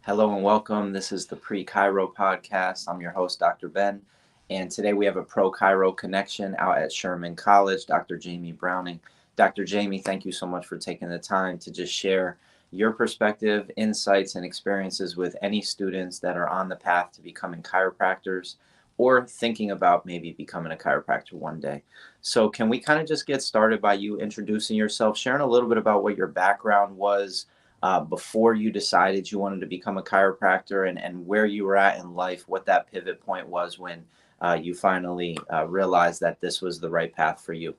Hello and welcome. This is the Pre-Chiro podcast. I'm your host, Dr. Ben. And today we have a pro-Chiro connection out at Sherman College, Dr. Jamie Browning. Dr. Jamie, thank you so much for taking the time to just share your perspective, insights, and experiences with any students that are on the path to becoming chiropractors or thinking about maybe becoming a chiropractor one day. So can we kind of just get started by you introducing yourself, sharing a little bit about what your background was before you decided you wanted to become a chiropractor, and where you were at in life, what that pivot point was when you finally realized that this was the right path for you?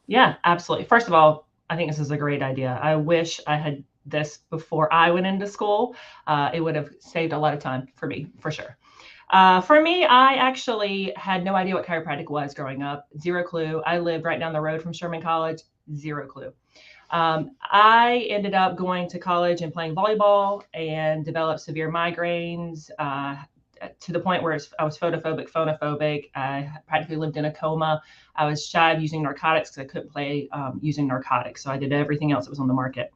Yeah, absolutely. First of all, I think this is a great idea. I wish I had this before I went into school. It would have saved a lot of time for me, for sure. For me, I actually had no idea what chiropractic was growing up. Zero clue. I lived right down the road from Sherman College. Zero clue. I ended up going to college and playing volleyball and developed severe migraines to the point where I was phonophobic. I practically lived in a coma. I was shy of using narcotics because I couldn't play using narcotics. So I did everything else that was on the market.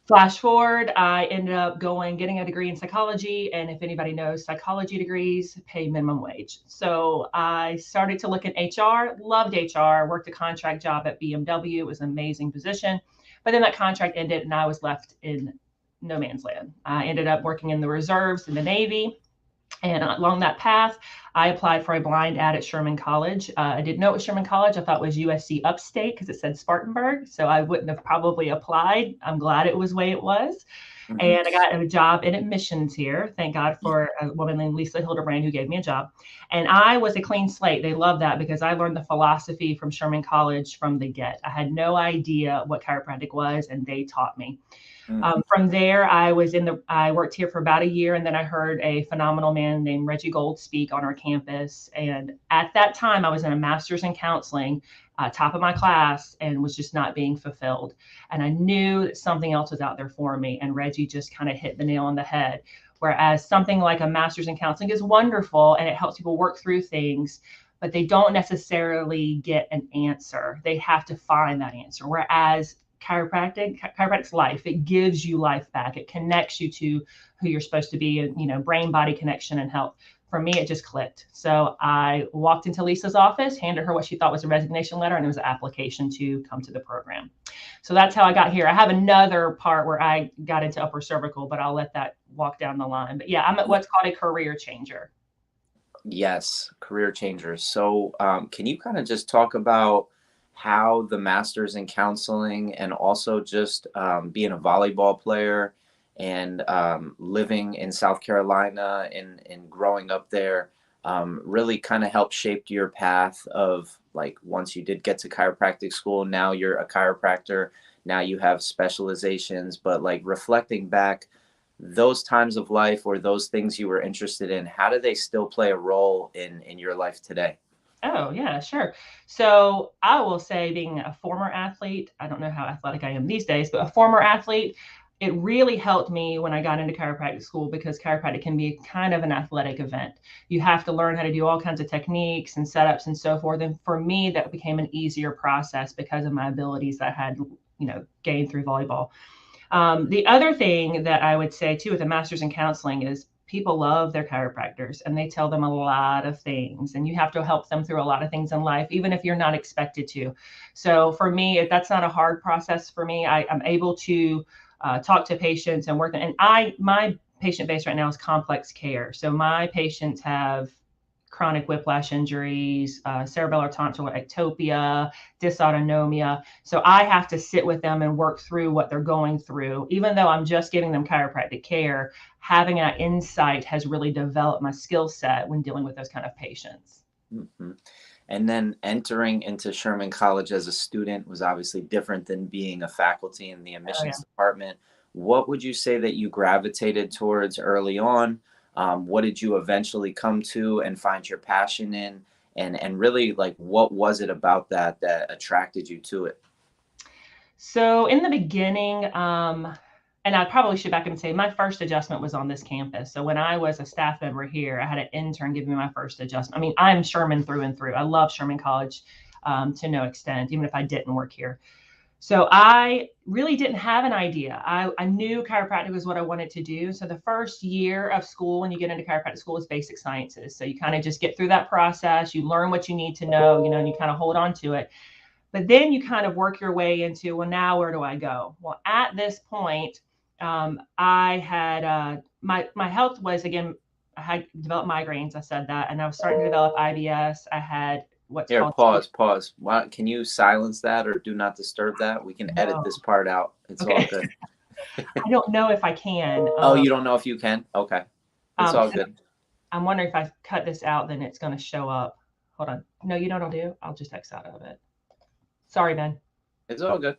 Flash forward, I ended up getting a degree in psychology. And if anybody knows, psychology degrees pay minimum wage. So I started to look at HR, loved HR, worked a contract job at BMW. It was an amazing position. But then that contract ended and I was left in no man's land. I ended up working in the reserves in the Navy. And along that path, I applied for a blind ad at Sherman College. I didn't know it was Sherman College. I thought it was USC Upstate because it said Spartanburg. So I wouldn't have probably applied. I'm glad it was the way it was. Mm-hmm. And I got a job in admissions here. Thank God for a woman named Lisa Hildebrand who gave me a job. And I was a clean slate. They love that because I learned the philosophy from Sherman College from the get. I had no idea what chiropractic was, and they taught me. From there, I worked here for about a year, and then I heard a phenomenal man named Reggie Gold speak on our campus. And at that time, I was in a master's in counseling, top of my class, and was just not being fulfilled. And I knew that something else was out there for me. And Reggie just kind of hit the nail on the head. Whereas something like a master's in counseling is wonderful and it helps people work through things, but they don't necessarily get an answer. They have to find that answer. Whereas chiropractic's life. It gives you life back. It connects you to who you're supposed to be, and brain body connection and health. For me, it just clicked. So I walked into Lisa's office, handed her what she thought was a resignation letter, and it was an application to come to the program. So that's how I got here. I have another part where I got into upper cervical, but I'll let that walk down the line. But yeah, I'm at what's called a career changer. Yes, career changers. So can you kind of just talk about how the master's in counseling and also just being a volleyball player and living in South Carolina and growing up there really kind of helped shape your path of, like, once you did get to chiropractic school, now you're a chiropractor, now you have specializations, but like reflecting back, those times of life or those things you were interested in, how do they still play a role in your life today? Oh, yeah, sure. So I will say, being a former athlete, I don't know how athletic I am these days, but a former athlete, it really helped me when I got into chiropractic school because chiropractic can be kind of an athletic event. You have to learn how to do all kinds of techniques and setups and so forth. And for me, that became an easier process because of my abilities that I had, gained through volleyball. The other thing that I would say too with a master's in counseling is people love their chiropractors and they tell them a lot of things, and you have to help them through a lot of things in life, even if you're not expected to. So for me, that's not a hard process for me. I'm able to talk to patients and work. And my patient base right now is complex care. So my patients have chronic whiplash injuries, cerebellar tonsillar ectopia, dysautonomia. So I have to sit with them and work through what they're going through. Even though I'm just giving them chiropractic care, having that insight has really developed my skill set when dealing with those kind of patients. Hmm. And then entering into Sherman College as a student was obviously different than being a faculty in the Oh, yeah. admissions department. What would you say that you gravitated towards early on? What did you eventually come to and find your passion in? And really, like, what was it about that attracted you to it? So in the beginning, and I probably should back up and say my first adjustment was on this campus. So when I was a staff member here, I had an intern give me my first adjustment. I mean, I'm Sherman through and through. I love Sherman College to no extent, even if I didn't work here. So I really didn't have an idea. I knew chiropractic was what I wanted to do. So the first year of school, when you get into chiropractic school, is basic sciences. So you kind of just get through that process. You learn what you need to know, and you kind of hold on to it. But then you kind of work your way into, well, now where do I go? Well, at this point, I had my health was, again, I had developed migraines. I said that, and I was starting to develop IBS. I had what's Here, called pause. Why, can you silence that or do not disturb that? We can edit no. this part out. It's all Okay. good. I don't know if I can. Oh, you don't know if you can? Okay. It's all Because good. I'm wondering if I cut this out, then it's going to show up. Hold on. No, you know what I'll do? I'll just X out of it. Sorry, Ben. It's all good.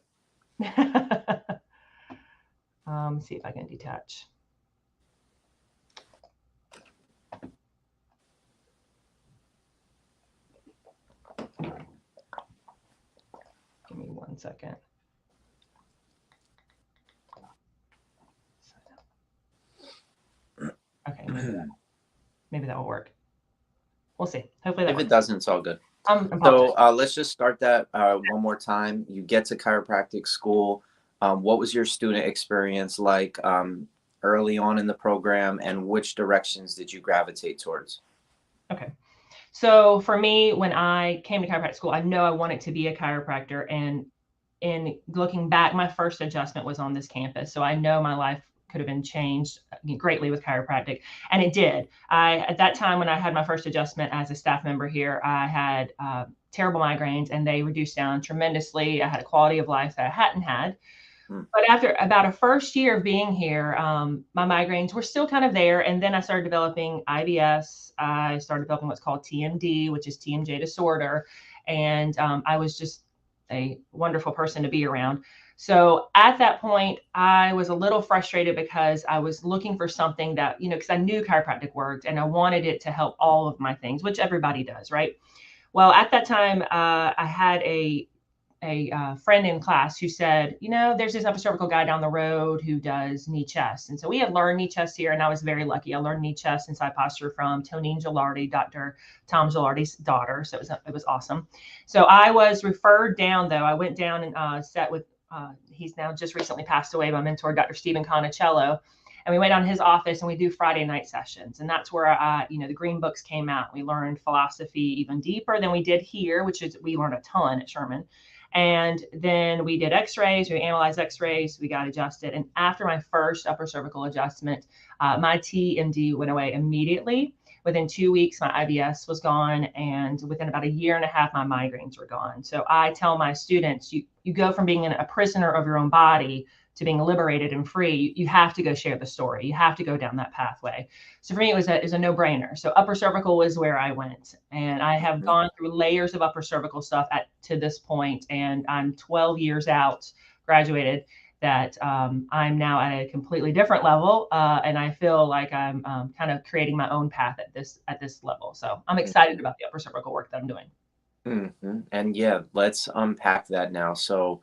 See if I can detach. Give me 1 second. Okay, maybe that will work. We'll see. Hopefully that If works. it doesn't, it's all good. So let's just start that one more time. You get to chiropractic school. What was your student experience like early on in the program, and which directions did you gravitate towards? Okay. So for me, when I came to chiropractic school, I know I wanted to be a chiropractor. And in looking back, my first adjustment was on this campus. So I know my life could have been changed greatly with chiropractic. And it did. At that time, when I had my first adjustment as a staff member here, I had terrible migraines, and they reduced down tremendously. I had a quality of life that I hadn't had. But after about a first year of being here, my migraines were still kind of there. And then I started developing IBS. I started developing what's called TMD, which is TMJ disorder. And I was just a wonderful person to be around. So at that point, I was a little frustrated because I was looking for something that, because I knew chiropractic worked and I wanted it to help all of my things, which everybody does, right? Well, at that time, I had a friend in class who said, there's this upper cervical guy down the road who does knee chest. And so we had learned knee chest here, and I was very lucky. I learned knee chest and side posture from Tonine Gilardi, Dr. Tom Gilardi's daughter. So it was awesome. So I was referred down, though. I went down and sat with, he's now just recently passed away, my mentor, Dr. Stephen Conicello. And we went down to his office and we do Friday night sessions. And that's where, the green books came out. We learned philosophy even deeper than we did here, which is we learned a ton at Sherman. And then we did x-rays, we analyzed x-rays, we got adjusted. And after my first upper cervical adjustment, my TMD went away immediately. Within 2 weeks, my IBS was gone. And within about a year and a half, my migraines were gone. So I tell my students, you go from being a prisoner of your own body to being liberated and free. You have to go share the story. You have to go down that pathway. So for me, it was a no-brainer. So upper cervical was where I went. And I have gone through layers of upper cervical stuff to this point. And I'm 12 years out, graduated, that I'm now at a completely different level. And I feel like I'm kind of creating my own path at this level. So I'm excited about the upper cervical work that I'm doing. And yeah, let's unpack that now. So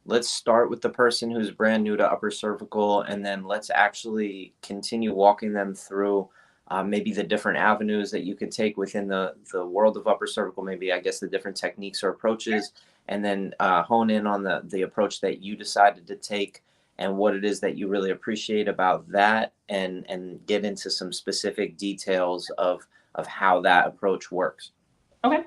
let's start with the person who's brand new to upper cervical, and then let's actually continue walking them through maybe the different avenues that you could take within the world of upper cervical, maybe I guess the different techniques or approaches, and then hone in on the approach that you decided to take and what it is that you really appreciate about that, and get into some specific details of how that approach works. Okay.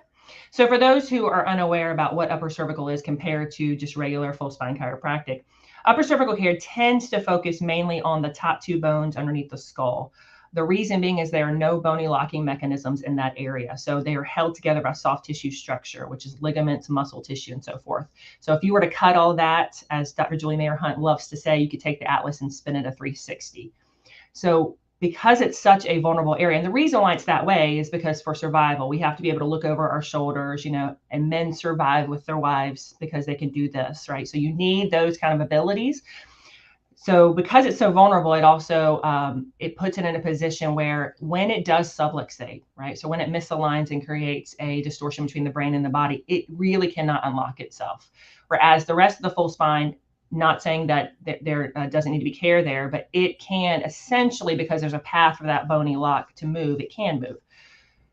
So for those who are unaware about what upper cervical is compared to just regular full spine chiropractic, upper cervical care tends to focus mainly on the top two bones underneath the skull. The reason being is there are no bony locking mechanisms in that area. So they are held together by soft tissue structure, which is ligaments, muscle tissue, and so forth. So if you were to cut all that, as Dr. Julie Mayer Hunt loves to say, you could take the atlas and spin it a 360. So because it's such a vulnerable area, and the reason why it's that way is because for survival, we have to be able to look over our shoulders, and men survive with their wives because they can do this, right? So you need those kind of abilities. So because it's so vulnerable, it also, it puts it in a position where when it does subluxate, right? So when it misaligns and creates a distortion between the brain and the body, it really cannot unlock itself. Whereas the rest of the full spine, not saying that there doesn't need to be care there, but it can essentially, because there's a path for that bony lock to move, it can move.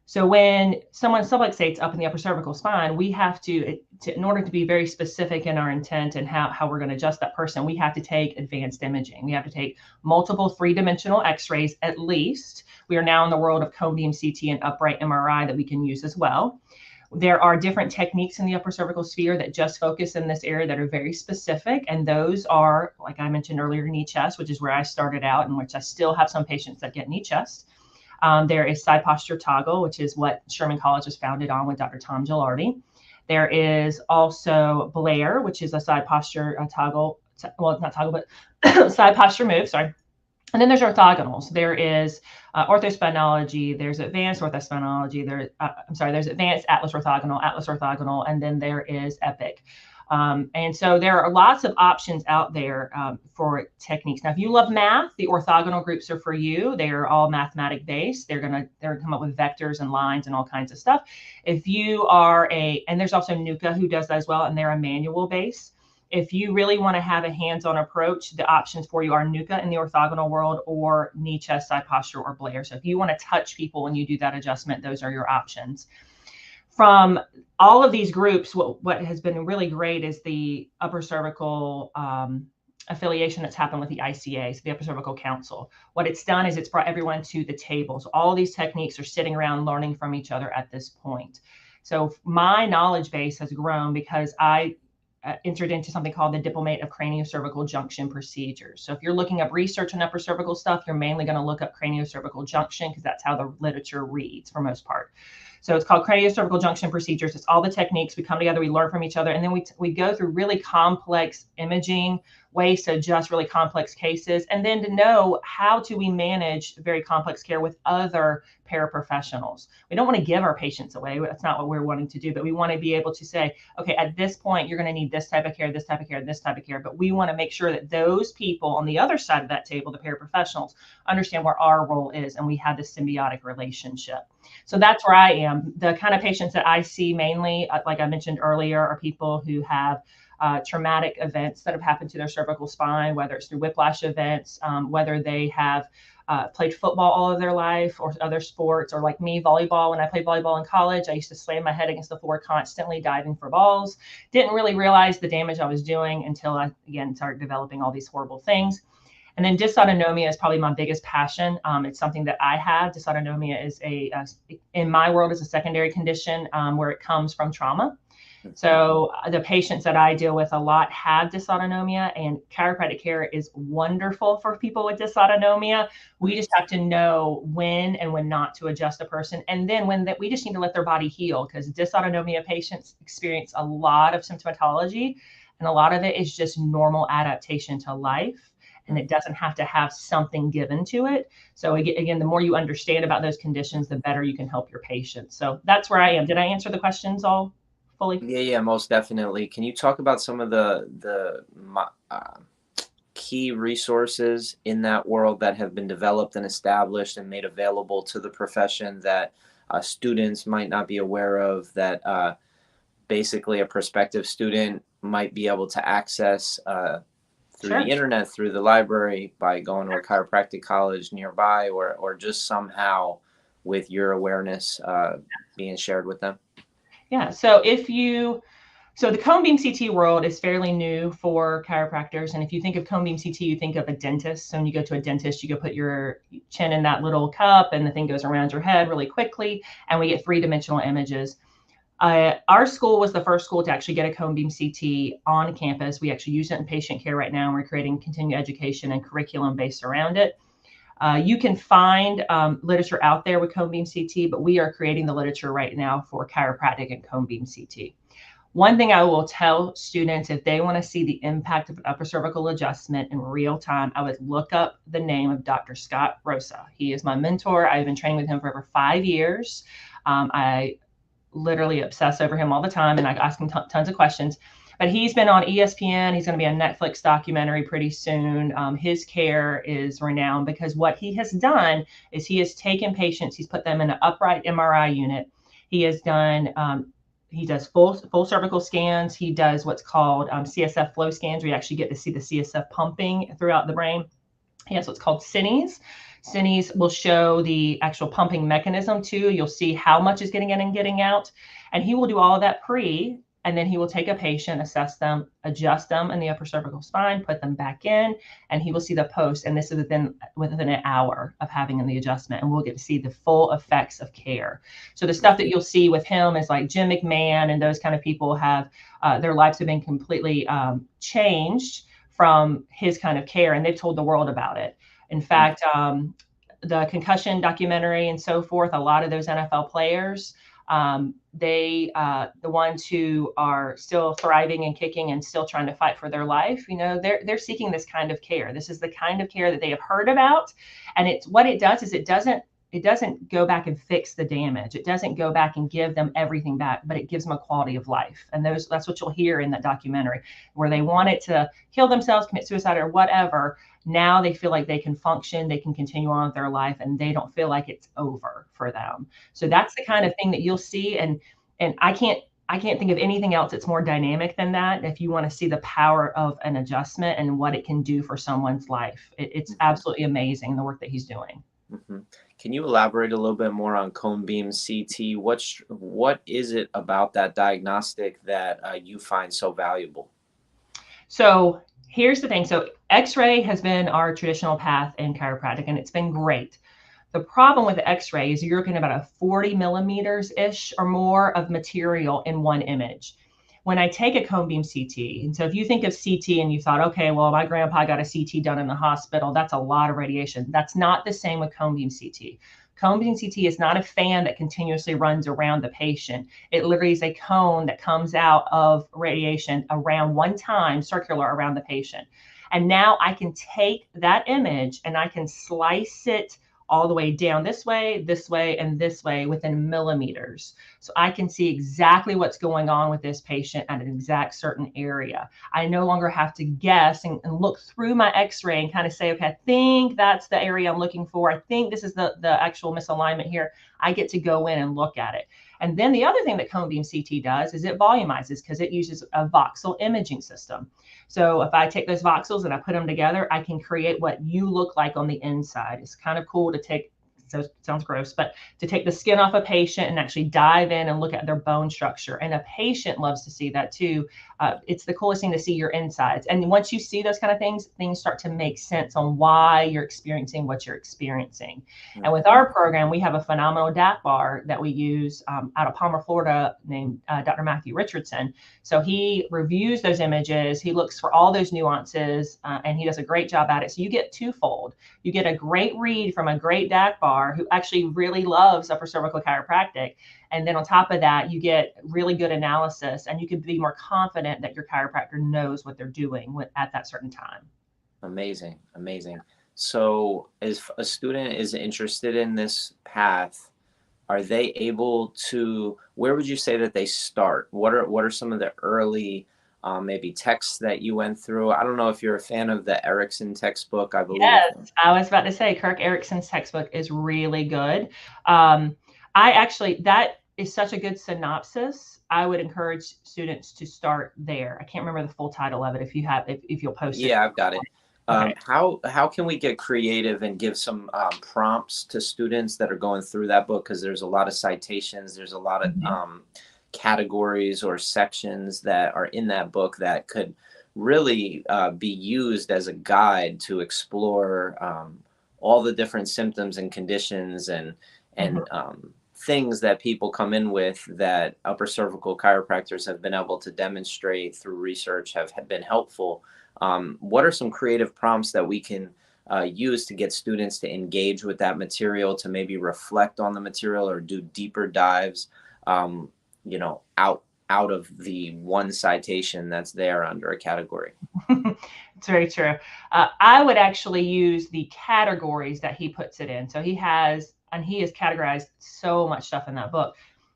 So when someone subluxates up in the upper cervical spine, we have to, in order to be very specific in our intent and how we're going to adjust that person, we have to take advanced imaging. We have to take multiple three-dimensional x-rays at least. We are now in the world of cone beam CT and upright MRI that we can use as well. There are different techniques in the upper cervical sphere that just focus in this area that are very specific. And those are, like I mentioned earlier, knee chest, which is where I started out and which I still have some patients that get knee chest. There is side posture toggle, which is what Sherman College was founded on with Dr. Tom Gilardi. There is also Blair, which is a side posture toggle. Well, it's not toggle, but side posture move. Sorry. And then there's orthogonals. There is orthospinology. There's advanced orthospinology. There's advanced Atlas orthogonal, and then there is Epic. And so there are lots of options out there for techniques. Now, if you love math, the orthogonal groups are for you. They are all mathematic based. They're gonna come up with vectors and lines and all kinds of stuff. If you are and there's also NUCA who does that as well, and they're a manual base. If you really want to have a hands-on approach, the options for you are NUCA in the orthogonal world or knee, chest, side posture, or Blair. So if you want to touch people when you do that adjustment, those are your options. From all of these groups, what has been really great is the upper cervical affiliation that's happened with the ICA, so the Upper Cervical Council. What it's done is it's brought everyone to the table. So all these techniques are sitting around learning from each other at this point. So my knowledge base has grown because I entered into something called the Diplomate of Craniocervical Junction Procedures. So if you're looking up research on upper cervical stuff, you're mainly going to look up craniocervical junction because that's how the literature reads for most part. So it's called craniocervical junction procedures. It's all the techniques. We come together, we learn from each other, and then we go through really complex imaging, ways to adjust really complex cases, and then to know how do we manage very complex care with other paraprofessionals. We don't want to give our patients away. That's not what we're wanting to do, but we want to be able to say, okay, at this point, you're going to need this type of care, this type of care, this type of care. But we want to make sure that those people on the other side of that table, the paraprofessionals, understand where our role is, and we have this symbiotic relationship. So that's where I am. The kind of patients that I see mainly, like I mentioned earlier, are people who have traumatic events that have happened to their cervical spine, whether it's through whiplash events, whether they have played football all of their life or other sports, or like me, volleyball. When I played volleyball in college, I used to slam my head against the floor constantly diving for balls. Didn't really realize the damage I was doing until I, again, started developing all these horrible things. And then dysautonomia is probably my biggest passion. It's something that I have. Dysautonomia is in my world, is a secondary condition where it comes from trauma. So the patients that I deal with a lot have dysautonomia, and chiropractic care is wonderful for people with dysautonomia. We just have to know when and when not to adjust a person. And then we just need to let their body heal, because dysautonomia patients experience a lot of symptomatology, and a lot of it is just normal adaptation to life. And it doesn't have to have something given to it. So again, the more you understand about those conditions, the better you can help your patients. So that's where I am. Did I answer the questions all fully? Yeah, most definitely. Can you talk about some of the key resources in that world that have been developed and established and made available to the profession that students might not be aware of, that basically a prospective student might be able to access through Sure. the internet, through the library, by going to a chiropractic college nearby, or just somehow with your awareness being shared with them? Yeah. So the cone beam CT world is fairly new for chiropractors. And if you think of cone beam CT, you think of a dentist. So when you go to a dentist, you go put your chin in that little cup and the thing goes around your head really quickly, and we get three-dimensional images. Our school was the first school to actually get a cone beam CT on campus. We actually use it in patient care right now, and we're creating continuing education and curriculum based around it. You can find literature out there with cone beam CT, but we are creating the literature right now for chiropractic and cone beam CT. One thing I will tell students, if they want to see the impact of an upper cervical adjustment in real time, I would look up the name of Dr. Scott Rosa. He is my mentor. I've been training with him for over 5 years. I literally obsess over him all the time, and I ask him tons of questions. But he's been on ESPN. He's going to be a Netflix documentary pretty soon. His care is renowned because what he has done is he has taken patients, he's put them in an upright MRI unit. He has done, he does full cervical scans. He does what's called CSF flow scans, where you actually get to see the CSF pumping throughout the brain. He has what's called cines. Cines will show the actual pumping mechanism too. You'll see how much is getting in and getting out. And he will do all of that pre, and then he will take a patient, assess them, adjust them in the upper cervical spine, put them back in, and he will see the post. And this is within an hour of having in the adjustment. And we'll get to see the full effects of care. So the stuff that you'll see with him is like Jim McMahon and those kind of people have, their lives have been completely changed from his kind of care, and they've told the world about it. In fact, the concussion documentary and so forth, a lot of those NFL players, the ones who are still thriving and kicking and still trying to fight for their life, they're seeking this kind of care. This is the kind of care that they have heard about, and it's what it does is it doesn't go back and fix the damage. It doesn't go back and give them everything back, but it gives them a quality of life. And that's what you'll hear in that documentary, where they wanted to kill themselves, commit suicide, or whatever. Now they feel like they can function, they can continue on with their life, and they don't feel like it's over for them. So that's the kind of thing that you'll see. And I can't think of anything else that's more dynamic than that. If you want to see the power of an adjustment and what it can do for someone's life, it's absolutely amazing, the work that he's doing. Mm-hmm. Can you elaborate a little bit more on cone beam CT? What is it about that diagnostic that you find so valuable? So here's the thing. So X-ray has been our traditional path in chiropractic, and it's been great. The problem with the X-ray is you're looking at about a 40 millimeters-ish or more of material in one image. When I take a cone beam CT, and so if you think of CT and you thought, okay, well, my grandpa got a CT done in the hospital, that's a lot of radiation. That's not the same with cone beam CT. Cone beam CT is not a fan that continuously runs around the patient. It literally is a cone that comes out of radiation around one time, circular around the patient. And now I can take that image and I can slice it all the way down this way, and this way within millimeters. So I can see exactly what's going on with this patient at an exact certain area. I no longer have to guess and look through my X-ray and kind of say, okay, I think that's the area I'm looking for. I think this is the actual misalignment here. I get to go in and look at it. And then the other thing that cone beam CT does is it volumizes, because it uses a voxel imaging system. So if I take those voxels and I put them together, I can create what you look like on the inside. It's kind of cool to take, so it sounds gross, but to take the skin off a patient and actually dive in and look at their bone structure. And a patient loves to see that too. It's the coolest thing to see your insides. And once you see those kind of things start to make sense on why you're experiencing what you're experiencing. Mm-hmm. And with our program, we have a phenomenal DAC that we use out of Palmer, Florida, named Dr. Matthew Richardson. So he reviews those images, he looks for all those nuances, and he does a great job at it. So you get twofold. You get a great read from a great DAC who actually really loves upper cervical chiropractic. And then on top of that, you get really good analysis, and you can be more confident that your chiropractor knows what they're doing at that certain time. Amazing. Amazing. So if a student is interested in this path, are they able to, where would you say that they start? What are some of the early maybe texts that you went through? I don't know if you're a fan of the Erickson textbook, I believe. Yes, I was about to say Kirk Erickson's textbook is really good. That is such a good synopsis. I would encourage students to start there. I can't remember the full title of it. If you'll post it. Yeah, I've got it. Okay. How can we get creative and give some prompts to students that are going through that book? Because there's a lot of citations, there's a lot of categories or sections that are in that book that could really be used as a guide to explore all the different symptoms and conditions and things that people come in with that upper cervical chiropractors have been able to demonstrate through research have been helpful. What are some creative prompts that we can use to get students to engage with that material, to maybe reflect on the material or do deeper dives, out of the one citation that's there under a category? It's very true. I would actually use the categories that he puts it in. So he has categorized so much stuff in that book.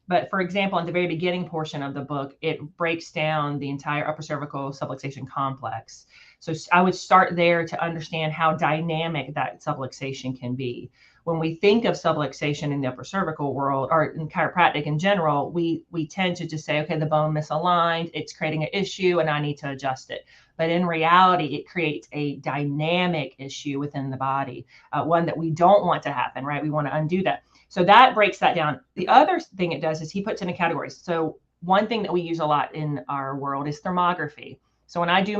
But for example, in the very beginning portion of the book, it breaks down the entire upper cervical subluxation complex. So I would start there to understand how dynamic that subluxation can be. When we think of subluxation in the upper cervical world, or in chiropractic in general, we tend to just say, okay, the bone misaligned, it's creating an issue and I need to adjust it. But in reality, it creates a dynamic issue within the body, one that we don't want to happen, right? We want to undo that. So that breaks that down. The other thing it does is he puts into categories. So one thing that we use a lot in our world is thermography. So when I do in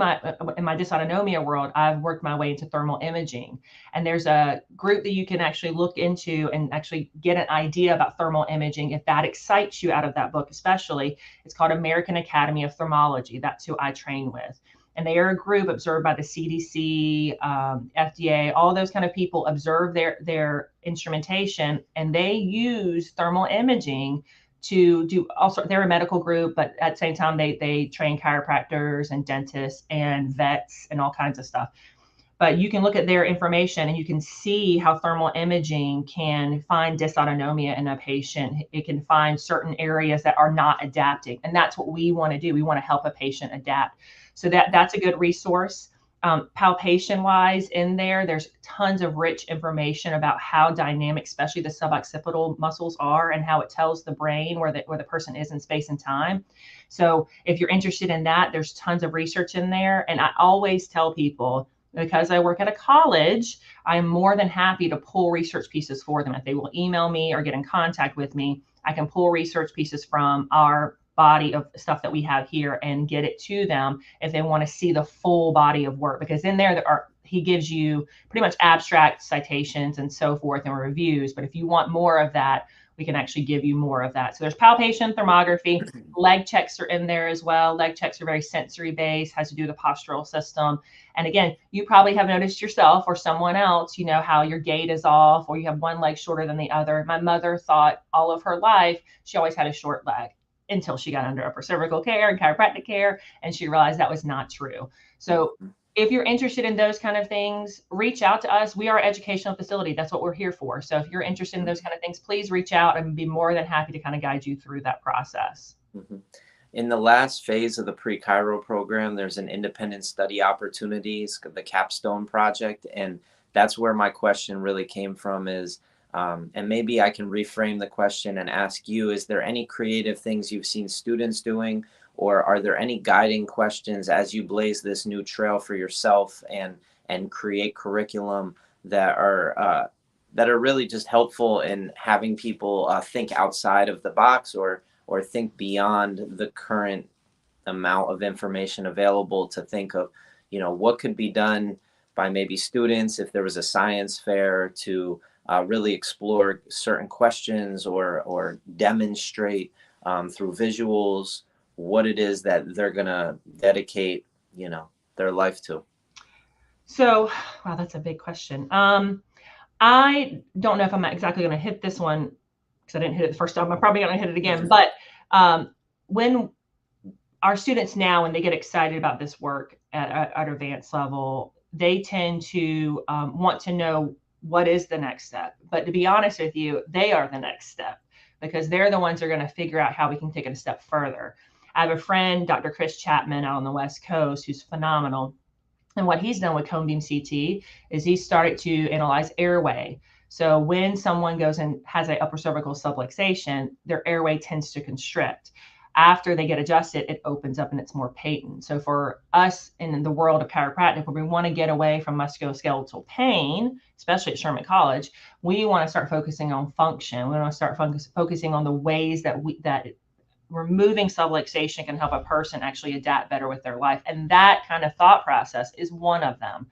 my dysautonomia world, I've worked my way into thermal imaging. And there's a group that you can actually look into and actually get an idea about thermal imaging if that excites you out of that book, especially. It's called American Academy of Thermology. That's who I train with. And they are a group observed by the CDC, FDA, all those kind of people observe their instrumentation, and they use thermal imaging to do also. They're a medical group, but at the same time, they train chiropractors and dentists and vets and all kinds of stuff. But you can look at their information and you can see how thermal imaging can find dysautonomia in a patient. It can find certain areas that are not adapting. And that's what we want to do. We want to help a patient adapt. So that's a good resource. Palpation wise in there's tons of rich information about how dynamic, especially the suboccipital muscles are, and how it tells the brain where the person is in space and time. So if you're interested in that, there's tons of research in there. And I always tell people, because I work at a college, I'm more than happy to pull research pieces for them. If they will email me or get in contact with me, I can pull research pieces from our body of stuff that we have here and get it to them if they want to see the full body of work. Because in there he gives you pretty much abstract citations and so forth and reviews. But if you want more of that, we can actually give you more of that. So there's palpation, thermography, leg checks are in there as well. Leg checks are very sensory based, has to do with the postural system. And again, you probably have noticed yourself or someone else, how your gait is off or you have one leg shorter than the other. My mother thought all of her life she always had a short leg until she got under upper cervical care and chiropractic care, and she realized that was not true. So if you're interested in those kind of things, reach out to us. We are an educational facility. That's what we're here for. So if you're interested in those kind of things, please reach out and be more than happy to kind of guide you through that process. Mm-hmm. In the last phase of the pre-Chiro program, there's an independent study opportunities, the capstone project. And that's where my question really came from is, and maybe I can reframe the question and ask you, is there any creative things you've seen students doing, or are there any guiding questions as you blaze this new trail for yourself and create curriculum that are really just helpful in having people think outside of the box or think beyond the current amount of information available to think of, what could be done by maybe students if there was a science fair to really explore certain questions or demonstrate through visuals what it is that they're going to dedicate, their life to. So, wow, that's a big question. I don't know if I'm exactly going to hit this one because I didn't hit it the first time. I'm probably going to hit it again. But when our students now, when they get excited about this work at advanced level, they tend to want to know what is the next step. But to be honest with you, they are the next step because they're the ones who are going to figure out how we can take it a step further. I have a friend, Dr. Chris Chapman, out on the West Coast, who's phenomenal. And what he's done with cone beam CT is he started to analyze airway. So when someone goes and has an upper cervical subluxation, their airway tends to constrict. After they get adjusted, it opens up and it's more patent. So for us in the world of chiropractic, where we want to get away from musculoskeletal pain, especially at Sherman College, we want to start focusing on function. We want to start focusing on the ways that removing subluxation can help a person actually adapt better with their life. And that kind of thought process is one of them.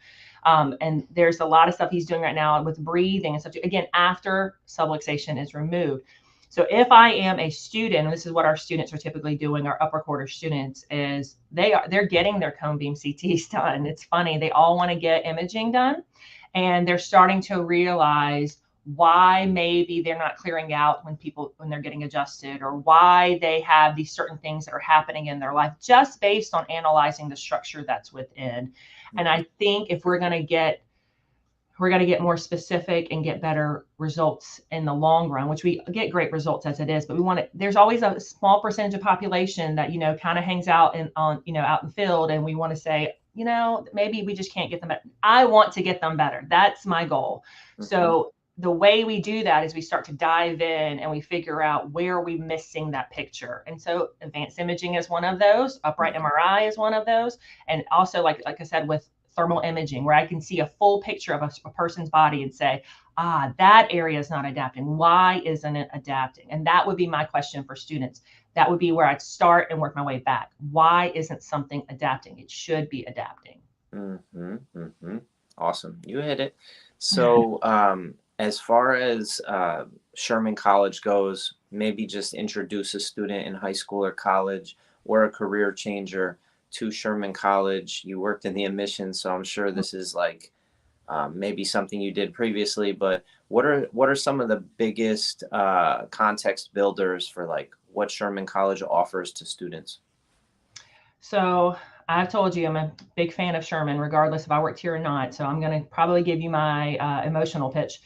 And there's a lot of stuff he's doing right now with breathing and stuff, again, after subluxation is removed. So if I am a student, and this is what our students are typically doing, our upper quarter students, is they're getting their cone beam CTs done. It's funny, they all want to get imaging done, and they're starting to realize why maybe they're not clearing out when they're getting adjusted, or why they have these certain things that are happening in their life just based on analyzing the structure that's within. And I think if we're going to get more specific and get better results in the long run, which we get great results as it is, but there's always a small percentage of population that, kind of hangs out out in the field. And we want to say, maybe we just can't get them better. I want to get them better. That's my goal. Mm-hmm. So the way we do that is we start to dive in and we figure out where are we missing that picture. And so advanced imaging is one of those, upright MRI is one of those. And also, like I said, with thermal imaging, where I can see a full picture of a person's body and say, that area is not adapting. Why isn't it adapting? And that would be my question for students. That would be where I'd start and work my way back. Why isn't something adapting? It should be adapting. Awesome. You hit it. So, as far as Sherman College goes, maybe just introduce a student in high school or college or a career changer to Sherman College. You worked in the admissions, so I'm sure this is like maybe something you did previously, but what are some of the biggest context builders for like what Sherman College offers to students? So I've told you I'm a big fan of Sherman, regardless if I worked here or not. So I'm going to probably give you my emotional pitch.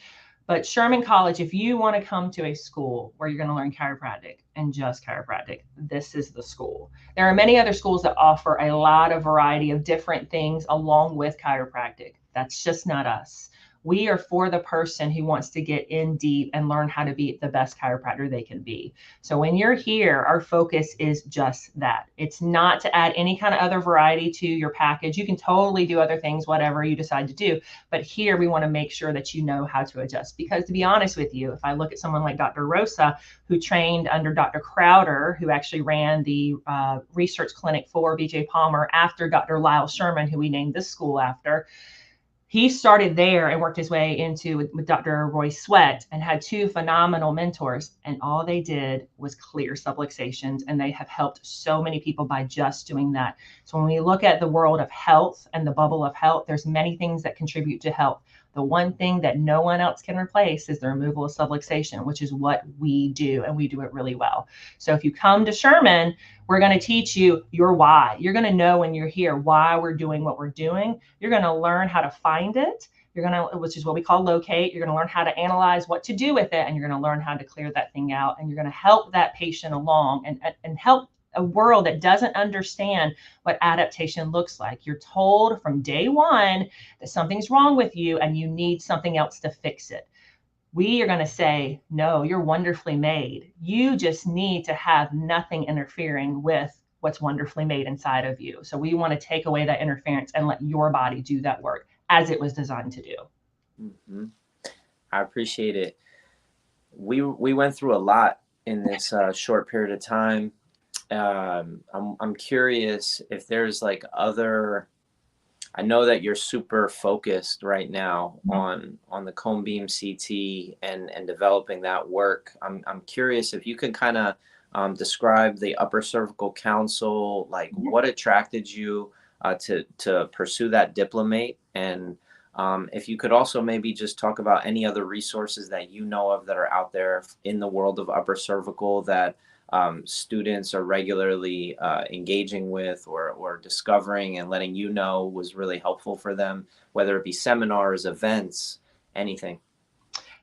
But Sherman College, if you want to come to a school where you're going to learn chiropractic and just chiropractic, this is the school. There are many other schools that offer a lot of variety of different things along with chiropractic. That's just not us. We are for the person who wants to get in deep and learn how to be the best chiropractor they can be. So when you're here, our focus is just that. It's not to add any kind of other variety to your package. You can totally do other things, whatever you decide to do. But here we want to make sure that you know how to adjust. Because to be honest with you, if I look at someone like Dr. Rosa, who trained under Dr. Crowder, who actually ran the research clinic for BJ Palmer after Dr. Lyle Sherman, who we named this school after, he started there and worked his way into with Dr. Roy Sweat and had two phenomenal mentors. And all they did was clear subluxations. And they have helped so many people by just doing that. So when we look at the world of health and the bubble of health, there's many things that contribute to health. The one thing that no one else can replace is the removal of subluxation, which is what we do, and we do it really well. So if you come to Sherman, we're going to teach you your why. You're going to know when you're here why we're doing what we're doing. You're going to learn how to find it. You're going to, which is what we call locate. You're going to learn how to analyze what to do with it, and you're going to learn how to clear that thing out. And you're going to help that patient along and help a world that doesn't understand what adaptation looks like. You're told from day one that something's wrong with you and you need something else to fix it. We are going to say, no, you're wonderfully made. You just need to have nothing interfering with what's wonderfully made inside of you. So we want to take away that interference and let your body do that work as it was designed to do. I appreciate it. We went through a lot in this short period of time. I'm curious if there's like other, I know that you're super focused right now on the cone beam CT and developing that work. I'm curious if you could kind of describe the Upper Cervical Council, like what attracted you to pursue that diplomate, and if you could also maybe just talk about any other resources that you know of that are out there in the world of upper cervical that students are regularly engaging with or discovering and letting you know was really helpful for them, whether it be seminars, events, anything.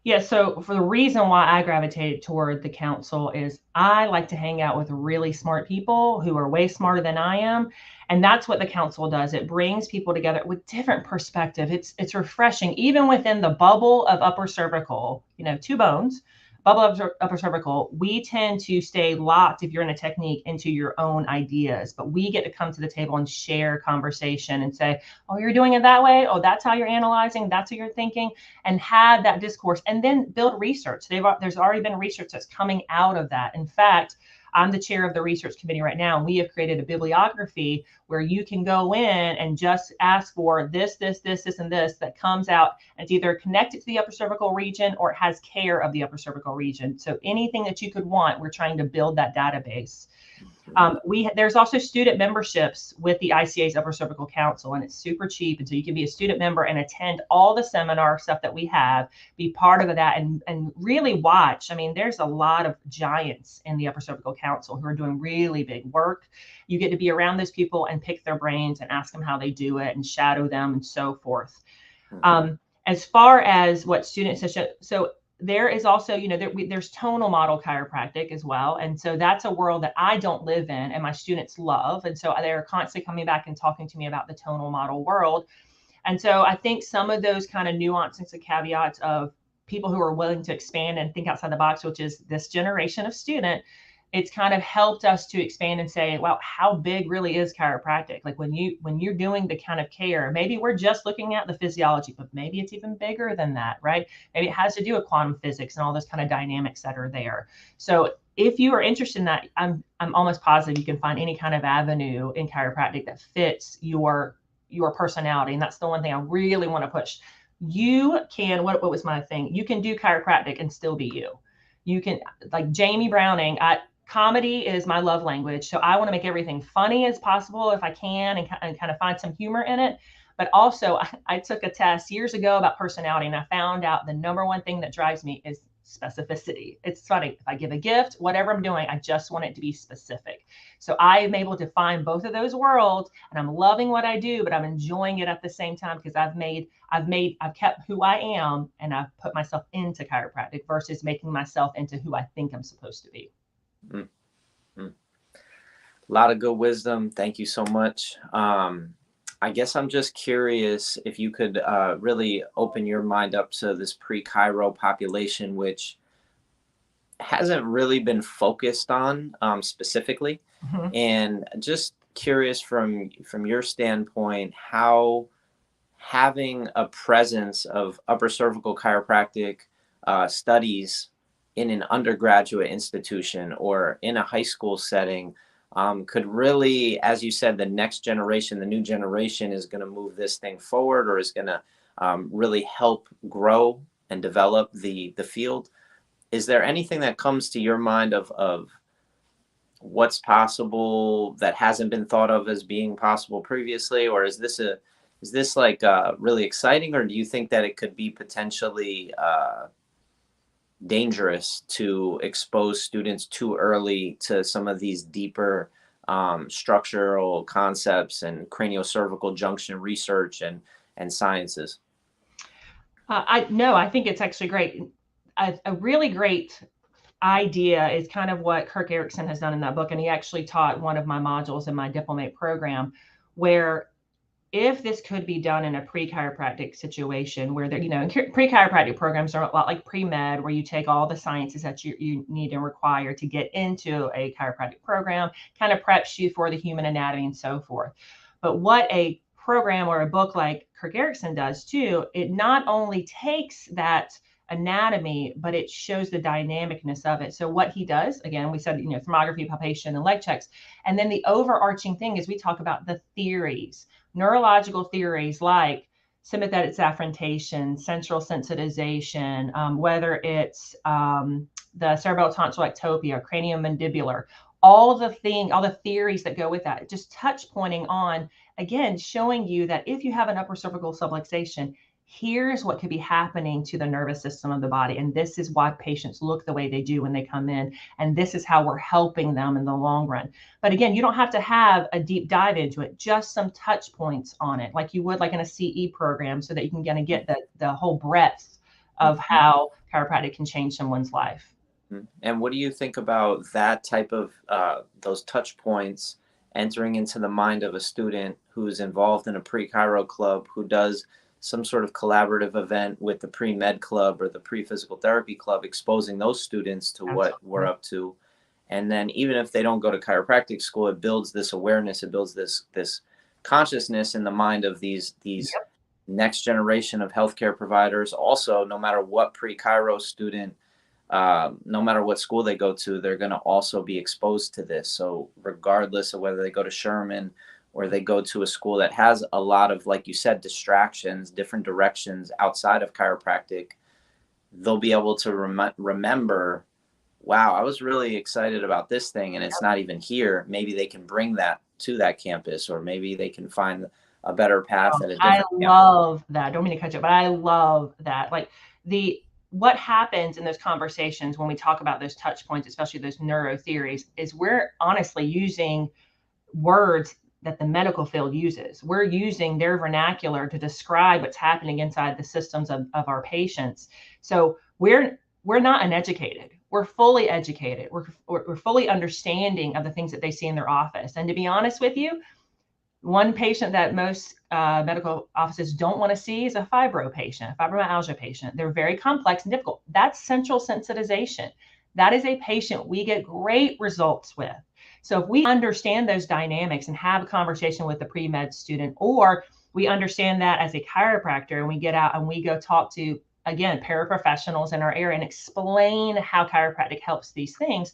Yeah, so for the reason why I gravitated toward the council is I like to hang out with really smart people who are way smarter than I am. And that's what the council does. It brings people together with different perspective. It's refreshing, even within the bubble of upper cervical, two bones, bubble of upper cervical, we tend to stay locked, if you're in a technique, into your own ideas. But we get to come to the table and share conversation and say, oh, you're doing it that way. Oh, that's how you're analyzing. That's what you're thinking, and have that discourse and then build research. There's already been research that's coming out of that. In fact, I'm the chair of the research committee right now, and we have created a bibliography where you can go in and just ask for this, and this that comes out. And it's either connected to the upper cervical region or it has care of the upper cervical region. So anything that you could want, we're trying to build that database. There's also student memberships with the ICA's Upper Cervical Council, and it's super cheap. And so you can be a student member and attend all the seminar stuff that we have, be part of that, and really watch. I mean, there's a lot of giants in the Upper Cervical Council who are doing really big work. You get to be around those people and pick their brains and ask them how they do it and shadow them and so forth. As far as what students, so there is also, there's tonal model chiropractic as well. And so that's a world that I don't live in and my students love. And so they're constantly coming back and talking to me about the tonal model world. And so I think some of those kind of nuances and caveats of people who are willing to expand and think outside the box, which is this generation of student, it's kind of helped us to expand and say, wow, how big really is chiropractic? Like when you're doing the kind of care, maybe we're just looking at the physiology, but maybe it's even bigger than that, right? Maybe it has to do with quantum physics and all those kind of dynamics that are there. So if you are interested in that, I'm almost positive you can find any kind of avenue in chiropractic that fits your personality. And that's the one thing I really want to push. You can, what was my thing? You can do chiropractic and still be you. You can, like Jamie Browning, comedy is my love language. So I want to make everything funny as possible if I can, and kind of find some humor in it. But also I took a test years ago about personality, and I found out the number one thing that drives me is specificity. It's funny. If I give a gift, whatever I'm doing, I just want it to be specific. So I'm able to find both of those worlds, and I'm loving what I do, but I'm enjoying it at the same time because I've kept who I am, and I've put myself into chiropractic versus making myself into who I think I'm supposed to be. Mm-hmm. A lot of good wisdom. Thank you so much. I guess I'm just curious if you could really open your mind up to this pre-Chiro population, which hasn't really been focused on specifically. Mm-hmm. And just curious from your standpoint, how having a presence of upper cervical chiropractic studies in an undergraduate institution or in a high school setting could really, as you said, the next generation, the new generation is going to move this thing forward, or is going to really help grow and develop the field. Is there anything that comes to your mind of what's possible that hasn't been thought of as being possible previously, or is this like really exciting, or do you think that it could be potentially dangerous to expose students too early to some of these deeper structural concepts and craniocervical junction research and sciences? I think it's actually great. A really great idea is kind of what Kirk Erickson has done in that book. And he actually taught one of my modules in my diplomate program, where if this could be done in a pre-chiropractic situation where they're, pre-chiropractic programs are a lot like pre-med, where you take all the sciences that you need and require to get into a chiropractic program, kind of preps you for the human anatomy and so forth. But what a program or a book like Kirk Erickson does too, it not only takes that anatomy, but it shows the dynamicness of it. So what he does, again, we said, thermography, palpation, and leg checks. And then the overarching thing is we talk about the theories, neurological theories like sympathetic zaffrontation, central sensitization, whether it's the cerebral tonsillectopia, craniomandibular, all the theories that go with that, just touch pointing on, again, showing you that if you have an upper cervical subluxation, here's what could be happening to the nervous system of the body. And this is why patients look the way they do when they come in. And this is how we're helping them in the long run. But again, you don't have to have a deep dive into it, just some touch points on it, like you would like in a CE program, so that you can kind of get the whole breadth of how chiropractic can change someone's life. And what do you think about that type of those touch points entering into the mind of a student who's involved in a pre-Chiro club, who does some sort of collaborative event with the pre-med club or the pre-physical therapy club, exposing those students to what we're up to? And then even if they don't go to chiropractic school, it builds this awareness, it builds this consciousness in the mind of these next generation of healthcare providers. Also, no matter what pre-Chiro student, no matter what school they go to, they're going to also be exposed to this. So regardless of whether they go to Sherman or they go to a school that has a lot of, like you said, distractions, different directions outside of chiropractic, they'll be able to remember, wow, I was really excited about this thing and it's not even here. Maybe they can bring that to that campus, or maybe they can find a better path at a different campus. Love that. Don't mean to cut you, but I love that. Like what happens in those conversations when we talk about those touch points, especially those neuro theories, is we're honestly using words that the medical field uses. We're using their vernacular to describe what's happening inside the systems of our patients. So we're not uneducated. We're fully educated. We're fully understanding of the things that they see in their office. And to be honest with you, One patient that most medical offices don't want to see is a fibro patient, a fibromyalgia patient. They're very complex and difficult. That's central sensitization. That is a patient we get great results with. So if we understand those dynamics and have a conversation with the pre-med student, or we understand that as a chiropractor and we get out and we go talk to, again, paraprofessionals in our area and explain how chiropractic helps these things,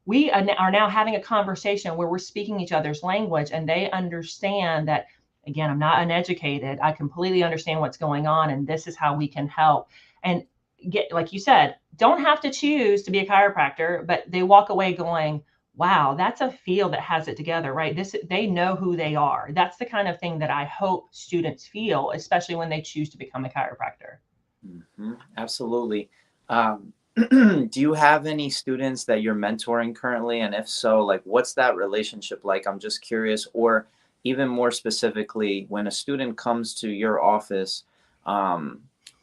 we are now having a conversation where we're speaking each other's language and they understand that, again, I'm not uneducated. I completely understand what's going on and this is how we can help. And get, like you said, don't have to choose to be a chiropractor, but they walk away going, wow, that's a field that has it together, right? They know who they are. That's the kind of thing that I hope students feel, especially when they choose to become a chiropractor. Absolutely. Do you have any students that you're mentoring currently? And if so, like, what's that relationship like? I'm just curious. Or even more specifically, when a student comes to your office,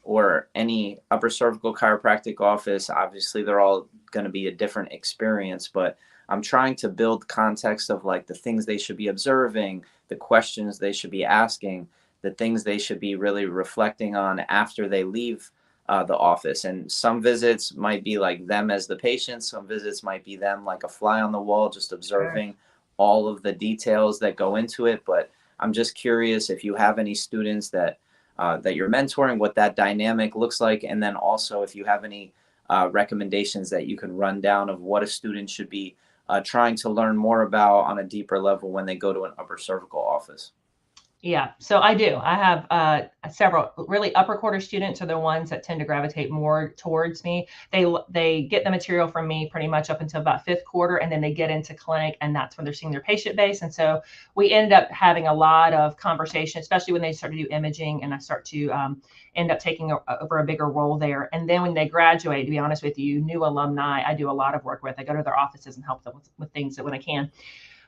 or any upper cervical chiropractic office, obviously they're all going to be a different experience, but I'm trying to build context of like the things they should be observing, the questions they should be asking, the things they should be really reflecting on after they leave the office. And some visits might be like them as the patient. Some visits might be them like a fly on the wall, just observing all of the details that go into it. But I'm just curious if you have any students that you're mentoring, what that dynamic looks like, and then also if you have any recommendations that you can run down of what a student should be trying to learn more about on a deeper level when they go to an upper cervical office. Yeah, so I do. I have several really upper quarter students are the ones that tend to gravitate more towards me. They get the material from me pretty much up until about fifth quarter, and then they get into clinic, and that's when they're seeing their patient base. And so we end up having a lot of conversation, especially when they start to do imaging, and I start to end up taking over a bigger role there. And then when they graduate, to be honest with you, new alumni, I do a lot of work with. I go to their offices and help them with things that when I can.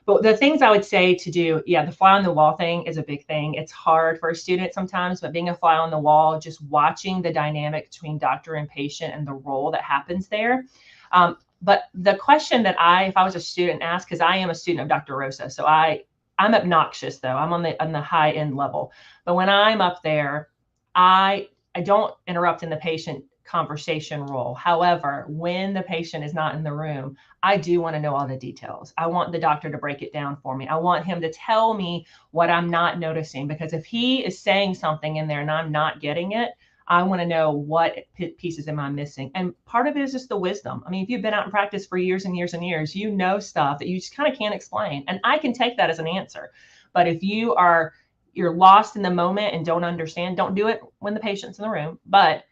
But the things I would say to do, yeah, the fly on the wall thing is a big thing. It's hard for a student sometimes, but being a fly on the wall, just watching the dynamic between doctor and patient and the role that happens there. But the question that if I was a student, asked, because I am a student of Dr. Rosa, so I'm obnoxious though. I'm on the high end level. But when I'm up there, I don't interrupt in the patient conversation role. However, when the patient is not in the room, I do want to know all the details. I want the doctor to break it down for me. I want him to tell me what I'm not noticing, because if he is saying something in there and I'm not getting it, I want to know what pieces am I missing. And part of it is just the wisdom. I mean, if you've been out in practice for years and years and years, you know stuff that you just kind of can't explain. And I can take that as an answer. But if you're lost in the moment and don't understand, don't do it when the patient's in the room. But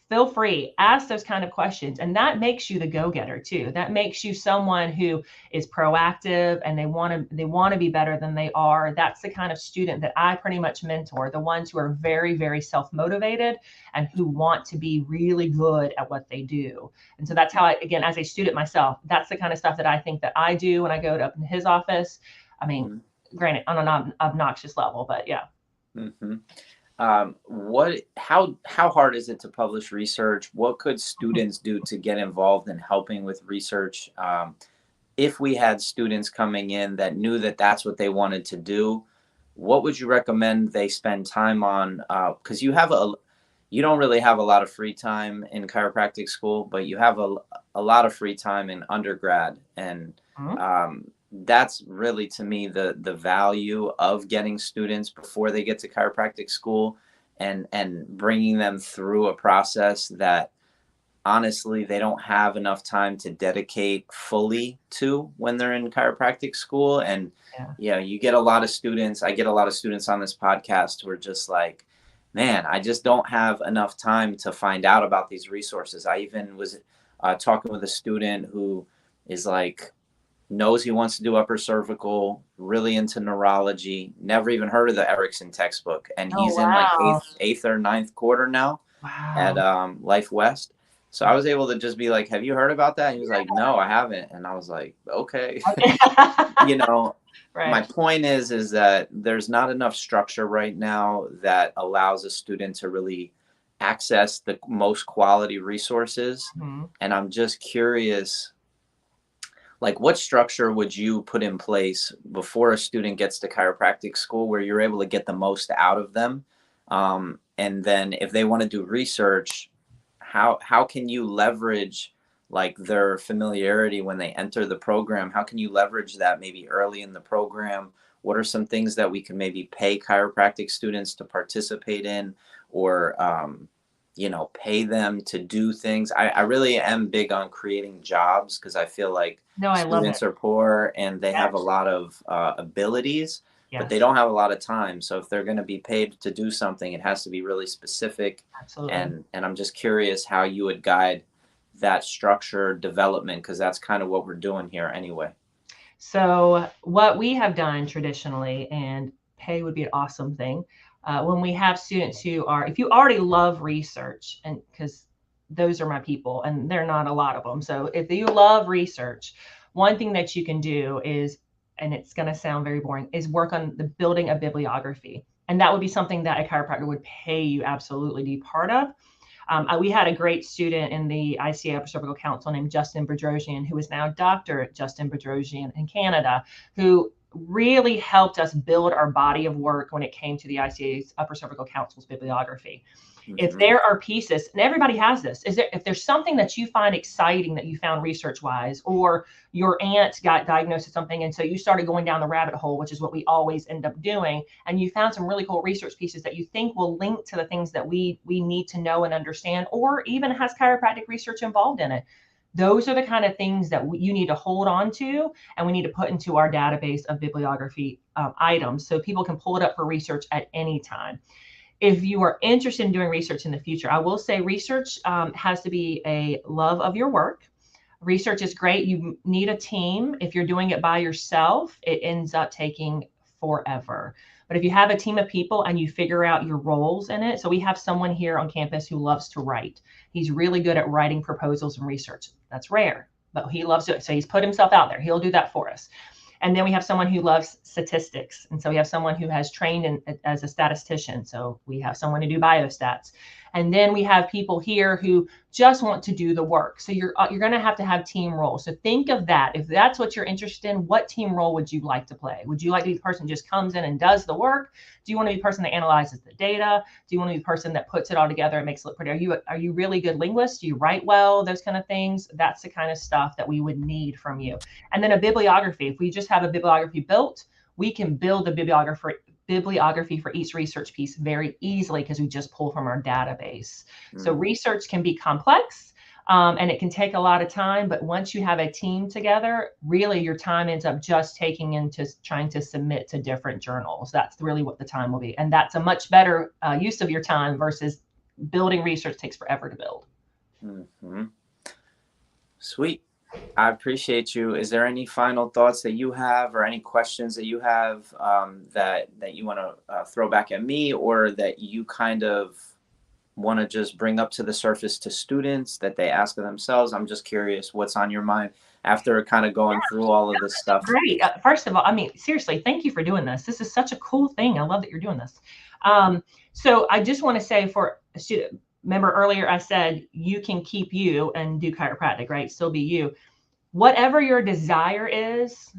feel free, ask those kind of questions. And that makes you the go-getter too. That makes you someone who is proactive and they want to be better than they are. That's the kind of student that I pretty much mentor, the ones who are very, very self-motivated and who want to be really good at what they do. And so that's how again, as a student myself, that's the kind of stuff that I think that I do when I go up in his office. I mean, granted, on an obnoxious level, but yeah. Mm-hmm. How hard is it to publish research? What could students do to get involved in helping with research? If we had students coming in that knew that that's what they wanted to do, what would you recommend they spend time on? Because you don't really have a lot of free time in chiropractic school, but you have a lot of free time in undergrad, and that's really, to me, the value of getting students before they get to chiropractic school and bringing them through a process that honestly they don't have enough time to dedicate fully to when they're in chiropractic school. And you get a lot of students. I get a lot of students on this podcast who are just like, man, I just don't have enough time to find out about these resources. I even was talking with a student who is like, knows he wants to do upper cervical, really into neurology, never even heard of the Erickson textbook. And he's in like eighth or ninth quarter now at Life West. So I was able to just be like, have you heard about that? And he was like, no, I haven't. And I was like, okay. My point is that there's not enough structure right now that allows a student to really access the most quality resources. And I'm just curious, like what structure would you put in place before a student gets to chiropractic school where you're able to get the most out of them? And then if they want to do research, how can you leverage like their familiarity when they enter the program? How can you leverage that maybe early in the program? What are some things that we can maybe pay chiropractic students to participate in, or pay them to do things? I really am big on creating jobs because I feel like No, I love it. students are poor and they have a Yes. lot of abilities, but they Yes, don't have a lot of time. So if they're going to be paid to do something, it has to be really specific. absolutely. And I'm just curious how you would guide that structure development, because that's kind of what we're doing here anyway. So what we have done traditionally, and pay would be an awesome thing, when we have students who are, if you already love research, and because those are my people, and they're not a lot of them. So if you love research, one thing that you can do is, and it's going to sound very boring, is work on the building a bibliography. And that would be something that a chiropractor would pay you absolutely to be part of. We had a great student in the ICA Upper Cervical Council named Justin Bedrosian, who is now Dr. Justin Bedrosian in Canada, who really helped us build our body of work when it came to the ICA's Upper Cervical Council's bibliography. If Mm-hmm. there are pieces, and everybody has this, if there's something that you find exciting that you found research wise, or your aunt got diagnosed with something, and so you started going down the rabbit hole, which is what we always end up doing, and you found some really cool research pieces that you think will link to the things that we need to know and understand, or even has chiropractic research involved in it. Those are the kind of things that you need to hold on to, and we need to put into our database of bibliography items so people can pull it up for research at any time. If you are interested in doing research in the future, I will say research has to be a love of your work. Research is great. You need a team. If you're doing it by yourself, it ends up taking forever. But if you have a team of people and you figure out your roles in it, so we have someone here on campus who loves to write. He's really good at writing proposals and research. That's rare, but he loves it. So he's put himself out there. He'll do that for us. And then we have someone who loves statistics. And so we have someone who has trained as a statistician. So we have someone to do biostats. And then we have people here who just want to do the work. So you're going to have team roles. So think of that. If that's what you're interested in, what team role would you like to play? Would you like to be the person who just comes in and does the work? Do you want to be the person that analyzes the data? Do you want to be the person that puts it all together and makes it look pretty? Are you really good linguist? Do you write well? Those kind of things. That's the kind of stuff that we would need from you. And then a bibliography. If we just have a bibliography built, we can build a bibliography for each research piece very easily because we just pull from our database. So research can be complex and it can take a lot of time, but once you have a team together, really your time ends up just taking into trying to submit to different journals. That's really what the time will be. And that's a much better use of your time versus building research takes forever to build. Mm-hmm. Sweet. I appreciate you. Is there any final thoughts that you have, or any questions that you have that you want to throw back at me, or that you kind of want to just bring up to the surface to students that they ask of themselves? I'm just curious what's on your mind after kind of going through all of this stuff. Great. First of all, I mean, seriously, thank you for doing this. This is such a cool thing. I love that you're doing this. So I just want to say for a student, remember earlier I said you can keep you and do chiropractic, right? Still be you. Whatever your desire is,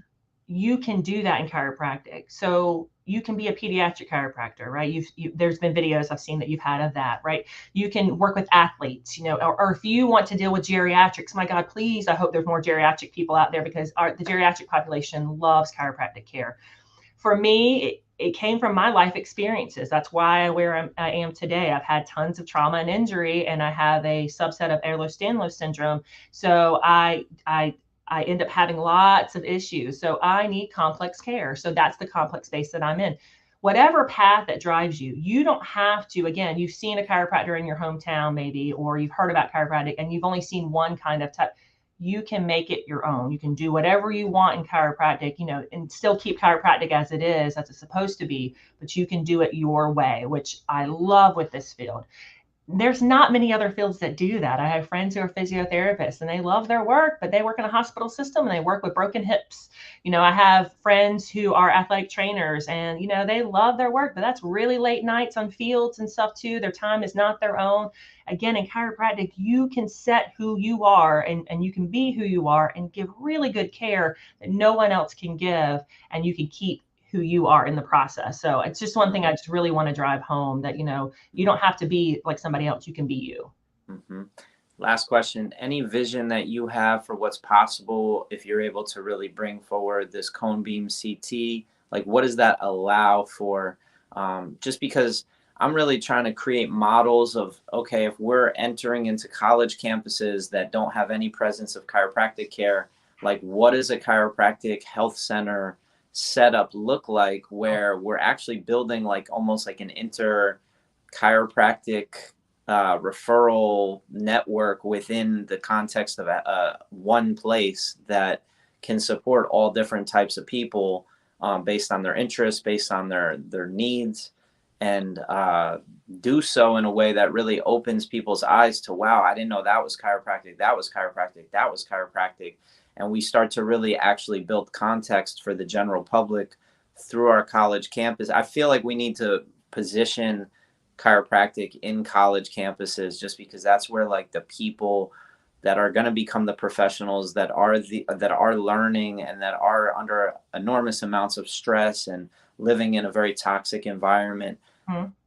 you can do that in chiropractic. So you can be a pediatric chiropractor, right? There's been videos I've seen that you've had of that, right? You can work with athletes, or if you want to deal with geriatrics, my God, please, I hope there's more geriatric people out there because the geriatric population loves chiropractic care. For me, it came from my life experiences. That's why I am today. I've had tons of trauma and injury, and I have a subset of Ehlers-Danlos syndrome. So I end up having lots of issues. So I need complex care. So that's the complex space that I'm in. Whatever path that drives you, you don't have to, again, you've seen a chiropractor in your hometown maybe, or you've heard about chiropractic and you've only seen one kind of type. You can make it your own. You can do whatever you want in chiropractic, and still keep chiropractic as it is, as it's supposed to be, but you can do it your way, which I love with this field. there's not many other fields that do that. I have friends who are physiotherapists and they love their work, but they work in a hospital system and they work with broken hips. I have friends who are athletic trainers and, they love their work, but that's really late nights on fields and stuff too. Their time is not their own. Again, in chiropractic, you can set who you are and you can be who you are and give really good care that no one else can give. And you can keep who you are in the process. So it's just one thing I just really want to drive home that, you don't have to be like somebody else. You can be you. Mm-hmm. Last question. Any vision that you have for what's possible if you're able to really bring forward this cone beam CT? Like, what does that allow for? Just because I'm really trying to create models of, okay, if we're entering into college campuses that don't have any presence of chiropractic care, like what does a chiropractic health center setup look like where we're actually building like almost like an chiropractic referral network within the context of one place that can support all different types of people based on their interests, based on their needs, and do so in a way that really opens people's eyes to, wow, I didn't know that was chiropractic, that was chiropractic, that was chiropractic. And we start to really actually build context for the general public through our college campus. I feel like we need to position chiropractic in college campuses just because that's where like the people that are going to become the professionals that are learning and that are under enormous amounts of stress and living in a very toxic environment,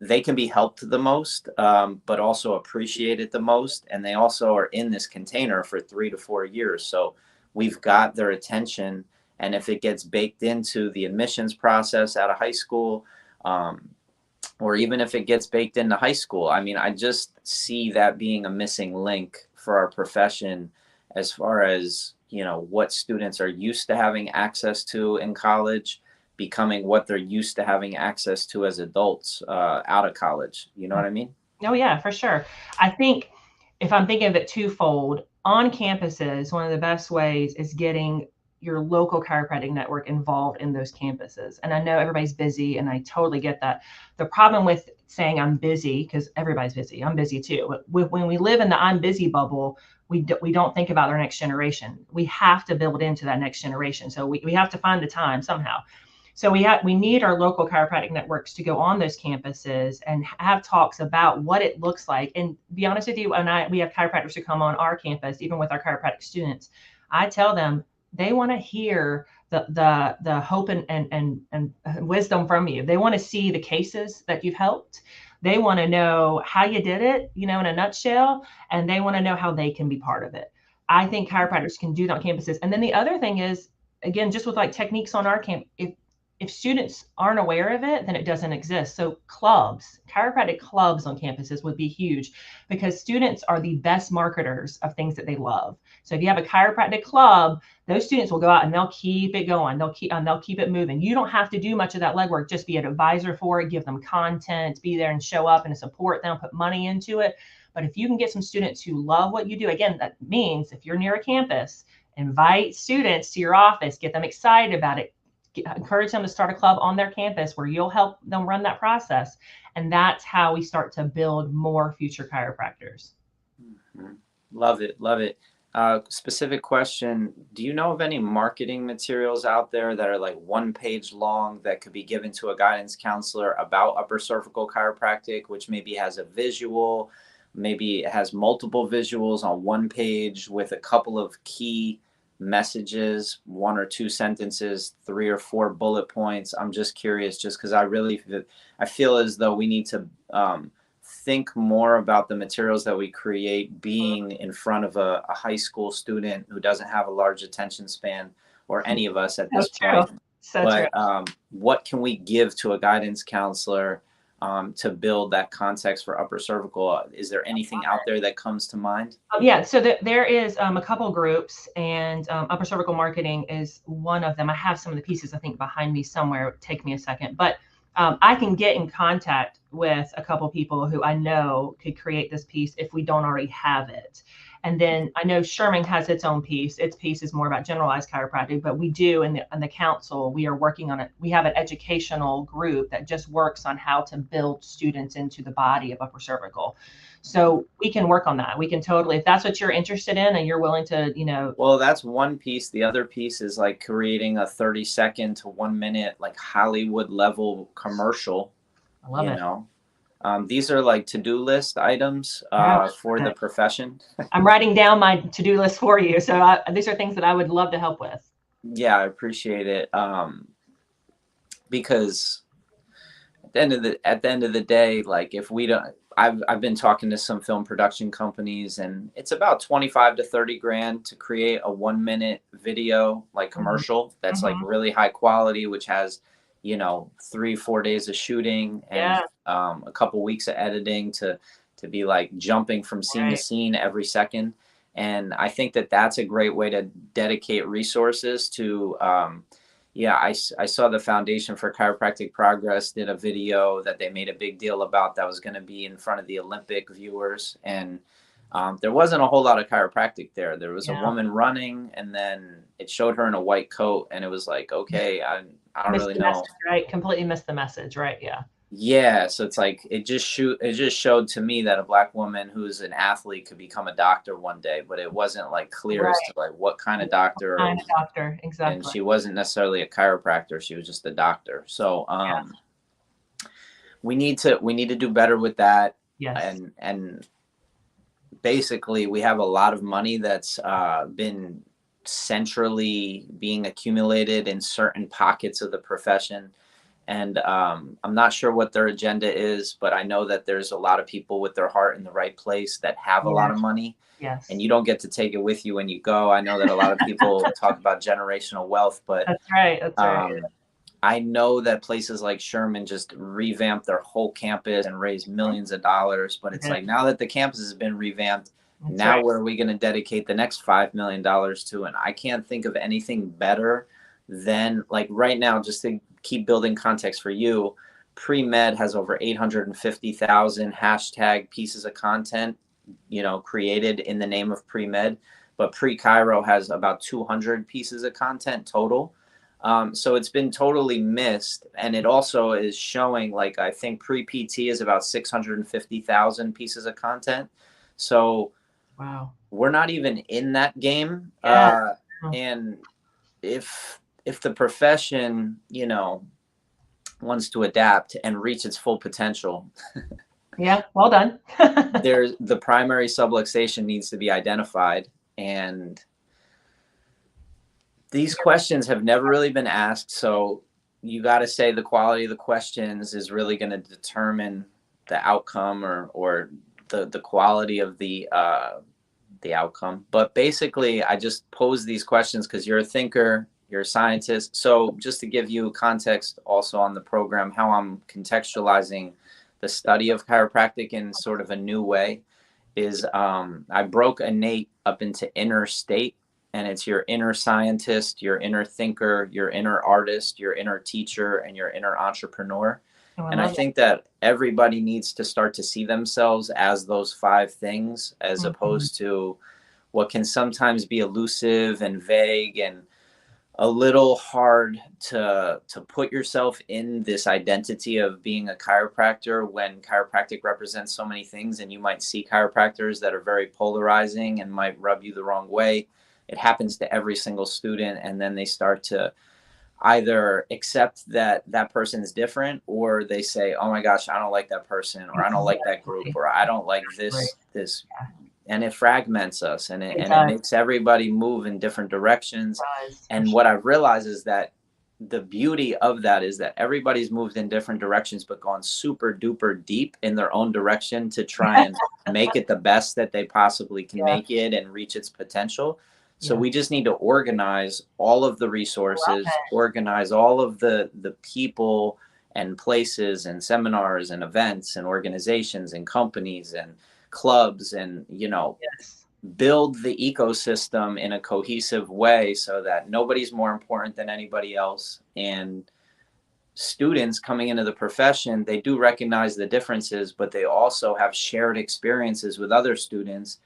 they can be helped the most, but also appreciated the most. And they also are in this container for 3 to 4 years. So we've got their attention. And if it gets baked into the admissions process out of high school, or even if it gets baked into high school, I mean, I just see that being a missing link for our profession as far as, what students are used to having access to in college, becoming what they're used to having access to as adults out of college. You know what I mean? Oh, yeah, for sure. I think if I'm thinking of it twofold, on campuses, one of the best ways is getting your local chiropractic network involved in those campuses. And I know everybody's busy and I totally get that. The problem with saying I'm busy, because everybody's busy, I'm busy too. But when we live in the I'm busy bubble, we don't think about our next generation. We have to build into that next generation. So we have to find the time somehow. So we need our local chiropractic networks to go on those campuses and have talks about what it looks like. And be honest with you, we have chiropractors who come on our campus, even with our chiropractic students. I tell them they want to hear the hope and wisdom from you. They want to see the cases that you've helped. They want to know how you did it, in a nutshell, and they want to know how they can be part of it. I think chiropractors can do that on campuses. And then the other thing is, again, just with like techniques on our camp, if students aren't aware of it, then it doesn't exist. So chiropractic clubs on campuses would be huge because students are the best marketers of things that they love. So if you have a chiropractic club, those students will go out and they'll keep it going. They'll keep it moving. You don't have to do much of that legwork. Just be an advisor for it, give them content, be there and show up and support them, put money into it. But if you can get some students who love what you do, again, that means if you're near a campus, invite students to your office, get them excited about it. Encourage them to start a club on their campus where you'll help them run that process. And that's how we start to build more future chiropractors. Mm-hmm. Love it. Love it. Specific question. Do you know of any marketing materials out there that are like 1 page long that could be given to a guidance counselor about upper cervical chiropractic, which maybe has a visual, maybe it has multiple visuals on 1 page with a couple of key messages, 1 or 2 sentences, 3 or 4 bullet points? I'm just curious, just because I feel as though we need to think more about the materials that we create being in front of a high school student who doesn't have a large attention span, or any of us at this point. But what can we give to a guidance counselor to build that context for upper cervical? Is there anything out there that comes to mind? Yeah, so there is a couple groups, and upper cervical marketing is one of them. I have some of the pieces, I think, behind me somewhere. Take me a second, but I can get in contact with a couple people who I know could create this piece if we don't already have it. And then I know Sherman has its own piece. Its piece is more about generalized chiropractic, but we do in the council, we are working on it. We have an educational group that just works on how to build students into the body of upper cervical. So we can work on that. We can totally, if that's what you're interested in and you're willing to, Well, that's one piece. The other piece is like creating a 30-second to 1 minute, like Hollywood level commercial, I love it. These are like to-do list items Yeah. for the profession. I'm writing down my to-do list for you. So these are things that I would love to help with. Yeah, I appreciate it. Because at the end of the day, like if we don't, I've been talking to some film production companies, and it's about 25 to 30 grand to create a 1 minute video, like commercial, that's like really high quality, which has, 3-4 days of shooting and a couple weeks of editing to be like jumping from scene to scene every second. And I think that that's a great way to dedicate resources to, I saw the Foundation for Chiropractic Progress did a video that they made a big deal about that was going to be in front of the Olympic viewers. And there wasn't a whole lot of chiropractic there. There was a woman running, and then it showed her in a white coat. And it was like, okay, I don't really know. Message, right? Completely missed the message, right? Yeah. Yeah, so it's like it just showed to me that a Black woman who's an athlete could become a doctor one day, but it wasn't like clear as to like what kind of doctor. What kind of doctor, exactly. And she wasn't necessarily a chiropractor; she was just a doctor. So we need to do better with that. Yes. And basically, we have a lot of money that's been centrally being accumulated in certain pockets of the profession. And I'm not sure what their agenda is, but I know that there's a lot of people with their heart in the right place that have a lot of money. Yes. And you don't get to take it with you when you go. I know that a lot of people talk about generational wealth, but that's right. That's right. I know that places like Sherman just revamped their whole campus and raised millions of dollars. But it's like, now that the campus has been revamped, now where are we going to dedicate the next $5 million to? And I can't think of anything better than, like, right now, just to keep building context for you, pre-med has over 850,000 hashtag pieces of content, created in the name of pre-med, but pre-Chiro has about 200 pieces of content total. So it's been totally missed. And it also is showing, like, I think pre-PT is about 650,000 pieces of content. So wow, we're not even in that game. And if the profession, wants to adapt and reach its full potential. Yeah, well done. There's the primary subluxation needs to be identified. And these questions have never really been asked. So you got to say the quality of the questions is really going to determine the outcome or the quality of the outcome. But basically, I just pose these questions because you're a thinker, you're a scientist. So just to give you context also on the program, how I'm contextualizing the study of chiropractic in sort of a new way is I broke innate up into inner state. And it's your inner scientist, your inner thinker, your inner artist, your inner teacher, and your inner entrepreneur. And I think that everybody needs to start to see themselves as those 5 things, as opposed to what can sometimes be elusive and vague and a little hard to put yourself in this identity of being a chiropractor when chiropractic represents so many things. And you might see chiropractors that are very polarizing and might rub you the wrong way. It happens to every single student. And then they start to either accept that that person is different, or they say, oh my gosh, I don't like that person, or I don't like that group, or I don't like this. And it fragments us, and it makes everybody move in different directions. And what I've realized is that the beauty of that is that everybody's moved in different directions, but gone super duper deep in their own direction to try and make it the best that they possibly can make it and reach its potential. So we just need to organize all of the resources, organize all of the people and places and seminars and events and organizations and companies and clubs and, build the ecosystem in a cohesive way so that nobody's more important than anybody else. And students coming into the profession, they do recognize the differences, but they also have shared experiences with other students.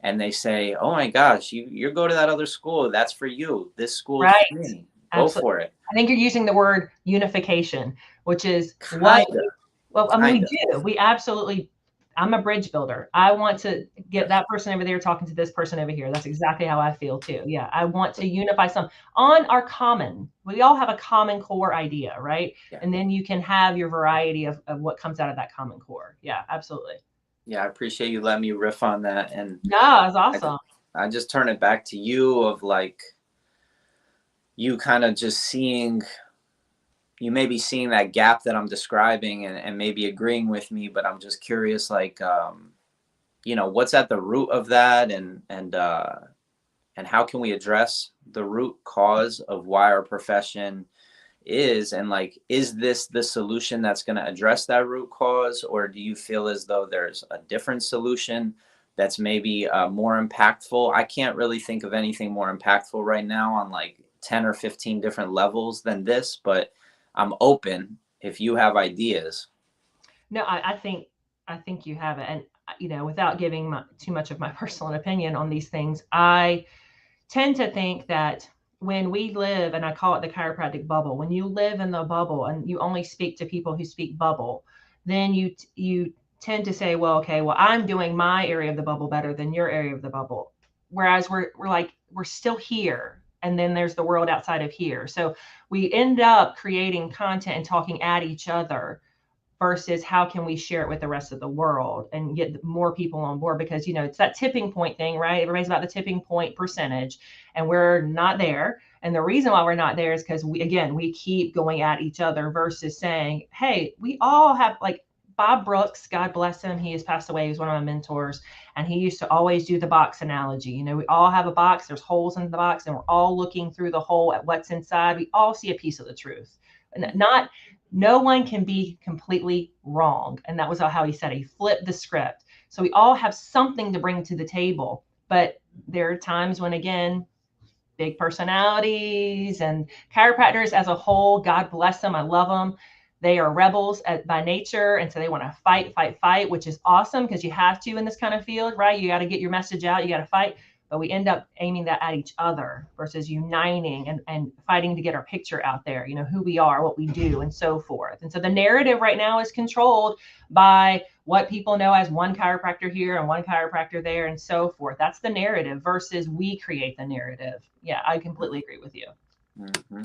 And they say, oh my gosh, you go to that other school. That's for you. This school is for me. Go for it. I think you're using the word unification, which is what, well, I mean, we do. We absolutely I'm a bridge builder. I want to get that person over there talking to this person over here. That's exactly how I feel too. Yeah. I want to unify some on our common. We all have a common core idea, right? Yeah. And then you can have your variety of what comes out of that common core. Yeah, absolutely. Yeah, I appreciate you letting me riff on that. And No, it's I, awesome. I just turn it back to you of like, you kind of just seeing, you may be seeing that gap that I'm describing and maybe agreeing with me, but I'm just curious, like, what's at the root of that, and how can we address the root cause of why our profession is, and like, is this the solution that's going to address that root cause, or do you feel as though there's a different solution that's maybe more impactful? I can't really think of anything more impactful right now on like 10 or 15 different levels than this, but I'm open if you have ideas. No, I think you have it. And without giving too much of my personal opinion on these things, I tend to think that when we live, and I call it the chiropractic bubble, when you live in the bubble and you only speak to people who speak bubble, then you tend to say, well, okay, well, I'm doing my area of the bubble better than your area of the bubble. Whereas we're still here. And then there's the world outside of here. So we end up creating content and talking at each other versus how can we share it with the rest of the world and get more people on board, because it's that tipping point thing, right? Everybody's about the tipping point percentage, and we're not there. And the reason why we're not there is because we keep going at each other versus saying, hey, we all have, like Bob Brooks, God bless him, he has passed away, he was one of my mentors, and he used to always do the box analogy. We all have a box, there's holes in the box, and we're all looking through the hole at what's inside. We all see a piece of the truth, and not no one can be completely wrong. And that was how he said it. He flipped the script. So we all have something to bring to the table. But there are times when, again, big personalities and chiropractors as a whole, God bless them, I love them. They are rebels by nature. And so they want to fight, which is awesome because you have to in this kind of field, right? You got to get your message out. You got to fight. But we end up aiming that at each other versus uniting and fighting to get our picture out there, who we are, what we do, and so forth. And so the narrative right now is controlled by what people know as one chiropractor here and one chiropractor there and so forth. That's the narrative versus we create the narrative. Yeah, I completely agree with you. Mm-hmm.